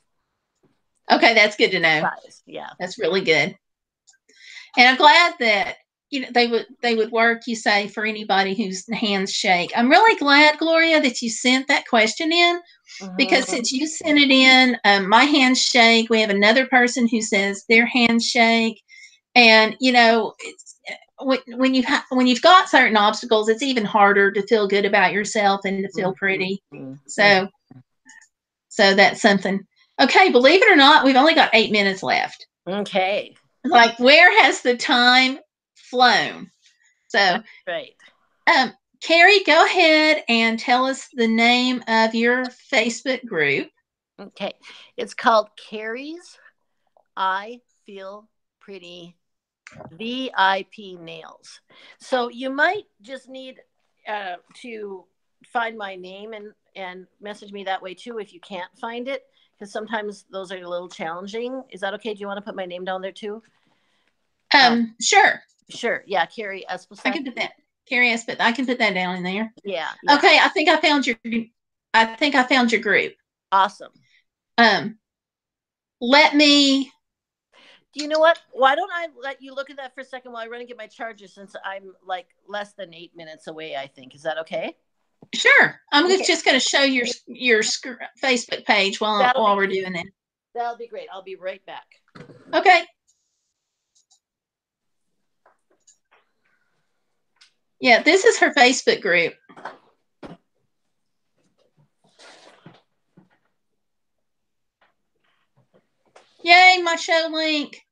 Okay, that's good to know. Yeah, that's really good. And I'm glad that they would work. You say for anybody whose hands shake. I'm really glad, Gloria, that you sent that question in because since you sent it in, my hands shake. We have another person who says their hands shake, and when you've got certain obstacles, it's even harder to feel good about yourself and to feel pretty. So that's something. Okay, believe it or not, we've only got 8 minutes left. Okay. Like, where has the time flown? So that's right. Carrie, go ahead and tell us the name of your Facebook group. Okay. It's called Carrie's I Feel Pretty VIP Nails. So you might just need to find my name and message me that way too if you can't find it, because sometimes those are a little challenging. Is that okay? Do you want to put my name down there too? Sure. Sure. Yeah, Carrie Espelson. I can put that. Carrie Espelson. I can put that down in there. Yeah. Okay, I think I found your group. Awesome. Let me. Do you know what? Why don't I let you look at that for a second while I run and get my charger, since I'm like less than 8 minutes away, I think. Is that okay? Sure. I'm just going to show your Facebook page while we're doing that. That'll be great. I'll be right back. Okay. Yeah, this is her Facebook group. Yay, my show link.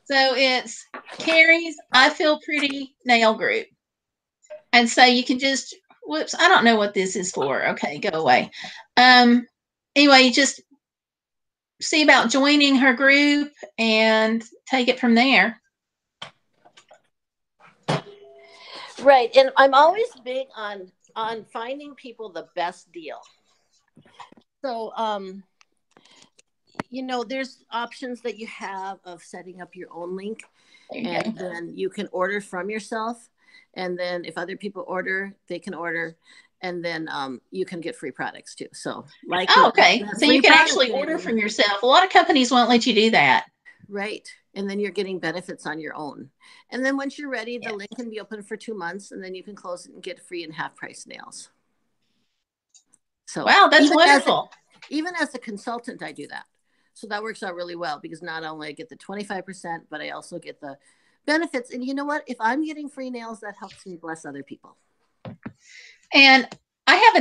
So it's Carrie's I Feel Pretty Nail Group. And so you can just, whoops, I don't know what this is for. Okay, go away. Anyway, you just see about joining her group and take it from there. Right. And I'm always big on finding people the best deal. So, there's options that you have of setting up your own link, and then you can order from yourself. And then if other people order, they can order, and then you can get free products too. So okay. So you can actually order from yourself. A lot of companies won't let you do that. Right. And then you're getting benefits on your own. And then once you're ready, the link can be open for 2 months, and then you can close it and get free and half price nails. So wow, that's wonderful. Even as a consultant, I do that. So that works out really well, because not only I get the 25%, but I also get the benefits. And you know what? If I'm getting free nails, that helps me bless other people. And I have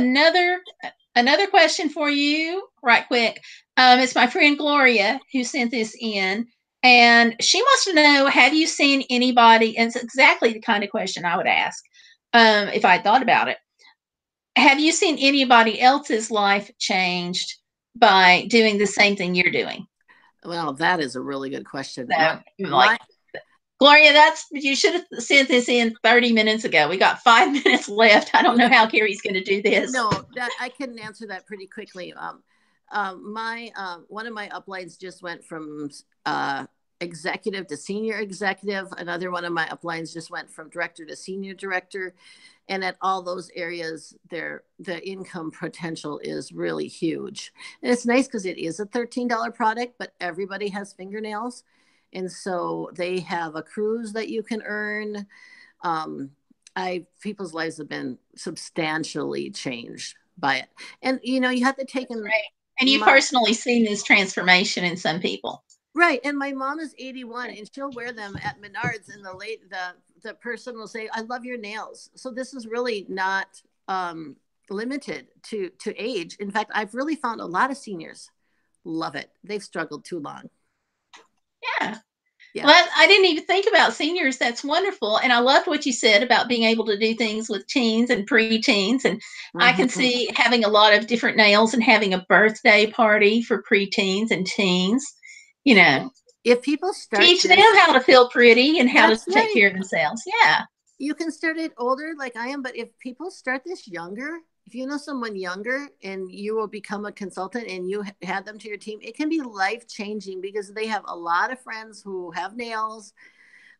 another question for you right quick. It's my friend Gloria who sent this in, and she wants to know, have you seen anybody, and it's exactly the kind of question I would ask if I thought about it. Have you seen anybody else's life changed by doing the same thing you're doing? Well, that is a really good question. Gloria, you should have sent this in 30 minutes ago. We got 5 minutes left. I don't know how Carrie's going to do this. No, I couldn't answer that pretty quickly. One of my uplines just went from executive to senior executive. Another one of my uplines just went from director to senior director. And at all those areas, the income potential is really huge. And it's nice because it is a $13 product, but everybody has fingernails. And so they have a cruise that you can earn. People's lives have been substantially changed by it. And, you have to take in. Right. And you've personally seen this transformation in some people. Right. And my mom is 81, and she'll wear them at Menards, and the person will say, I love your nails. So this is really not limited to age. In fact, I've really found a lot of seniors love it. They've struggled too long. Yeah. Well, I didn't even think about seniors. That's wonderful. And I loved what you said about being able to do things with teens and preteens. And I can see having a lot of different nails and having a birthday party for preteens and teens. If people teach them how to feel pretty and how to take care of themselves. Yeah. You can start it older like I am, but if people start this younger, if you know someone younger and you will become a consultant and you add them to your team, it can be life-changing, because they have a lot of friends who have nails.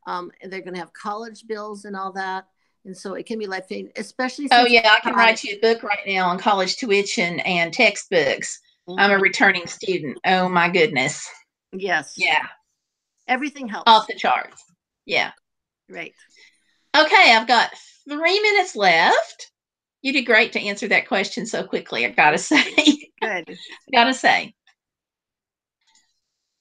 And they're going to have college bills and all that. And so it can be life-changing, especially. I can write you a book right now on college tuition and textbooks. I'm a returning student. Oh my goodness. Yes. Yeah. Everything helps. Off the charts. Yeah. Right. Okay. I've got 3 minutes left. You did great to answer that question so quickly, I gotta say. Good. Gotta say.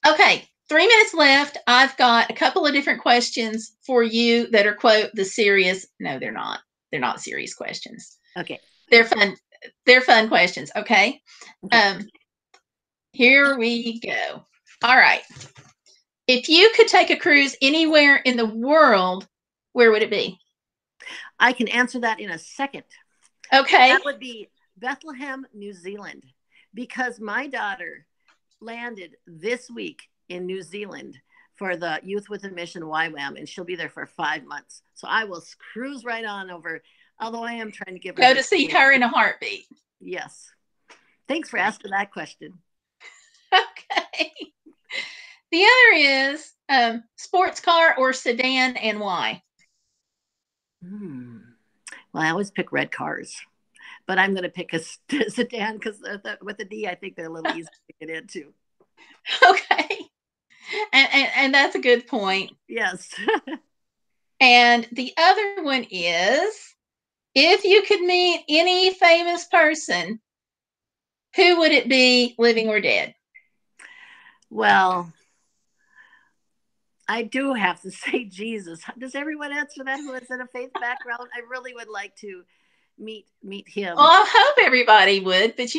Okay, 3 minutes left. I've got a couple of different questions for you that are, quote, the serious. No, they're not. They're not serious questions. Okay. They're fun. They're fun questions. Okay. Here we go. All right. If you could take a cruise anywhere in the world, where would it be? I can answer that in a second. Okay. That would be Bethlehem, New Zealand, because my daughter landed this week in New Zealand for the Youth with a Mission YWAM, and she'll be there for 5 months. So I will cruise right on over, although I am trying to give her go to see her in a heartbeat. Yes. Thanks for asking that question. Okay. The other is sports car or sedan, and why? Well, I always pick red cars, but I'm going to pick a sedan because with the D, I think they're a little easier to get into. Okay. And that's a good point. Yes. And the other one is, if you could meet any famous person, who would it be, living or dead? Well, I do have to say Jesus. Does everyone answer that who is in a faith background? I really would like to meet him. Well, I hope everybody would, but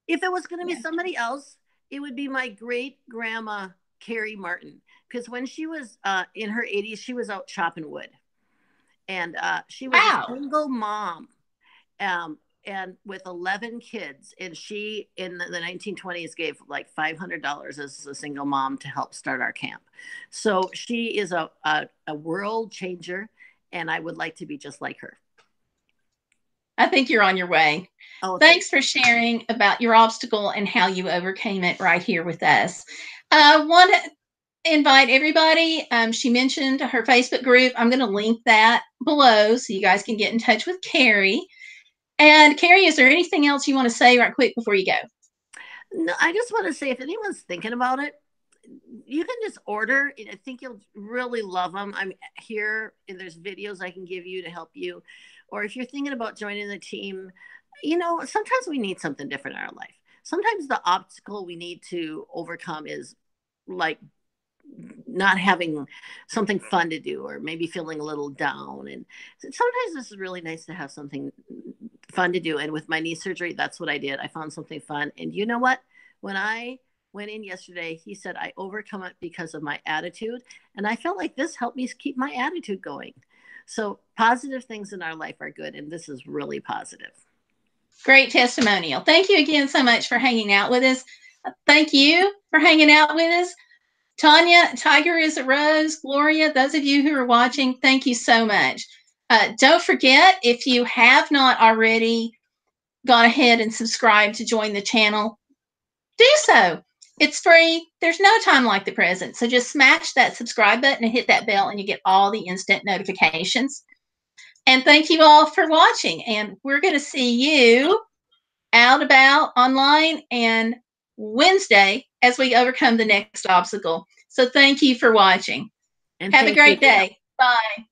if it was going to be somebody else, it would be my great grandma Carrie Martin, because when she was in her 80s, she was out chopping wood, and she was a single mom, and with 11 kids, and she in the 1920s gave like $500 as a single mom to help start our camp. So she is a world changer, and I would like to be just like her. I think you're on your way. Oh, thanks for sharing about your obstacle and how you overcame it right here with us. I want to invite everybody. She mentioned her Facebook group. I'm going to link that below so you guys can get in touch with Carrie. And Carrie, is there anything else you want to say right quick before you go? No, I just want to say, if anyone's thinking about it, you can just order. I think you'll really love them. I'm here, and there's videos I can give you to help you. Or if you're thinking about joining the team, sometimes we need something different in our life. Sometimes the obstacle we need to overcome is like not having something fun to do, or maybe feeling a little down. And sometimes this is really nice to have something fun to do. And with my knee surgery, that's what I did. I found something fun. And you know what? When I went in yesterday, he said I overcome it because of my attitude. And I felt like this helped me keep my attitude going. So positive things in our life are good. And this is really positive. Great testimonial. Thank you again so much for hanging out with us. Thank you for hanging out with us. Tanya, Tiger is a Rose, Gloria, those of you who are watching, thank you so much. Don't forget, if you have not already gone ahead and subscribed to join the channel, do so. It's free. There's no time like the present. So just smash that subscribe button and hit that bell, and you get all the instant notifications. And thank you all for watching. And we're going to see you out about online and Wednesday as we overcome the next obstacle. So thank you for watching. And have a great day. Bye.